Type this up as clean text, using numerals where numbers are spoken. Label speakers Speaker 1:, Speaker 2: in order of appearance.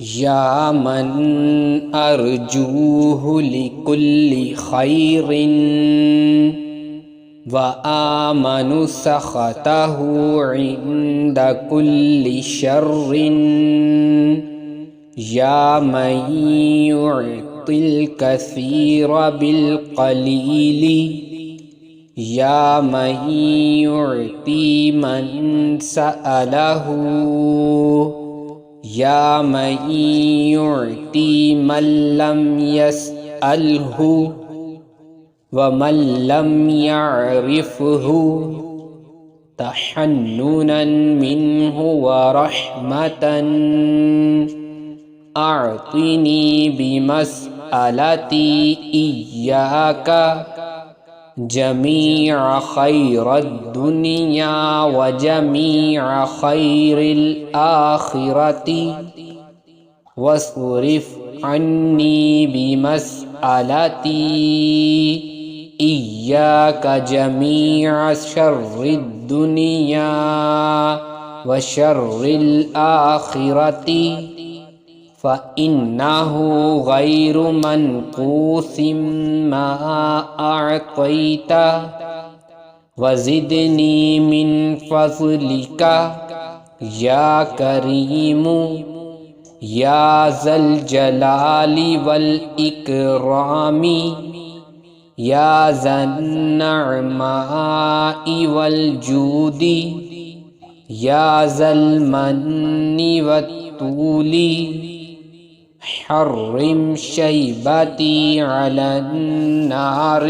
Speaker 1: یا من ارجوہ لکل خیر وآمن سخطہ عند کل شر یا من یعطی الکثیر بالقلیل یا من یعطی من سألہ یا من یعطی من لم یسألہ ومن لم یعرفہ تحننا منہ ورحمة اعطنی بمسألتی ایاک جمیع خیر الدنیا وجمیع خیر الآخرة واصرف عنی بمسألتی ایاک جمیع شر الدنیا وشر الآخرة فإنه غیر منقوص ما أعطیت وزدنی من فضلک یا کریم یا ذا الجلال والإکرام یا ذا النعماء والجود یا ذا المن والطول حرم شیبتی علی النار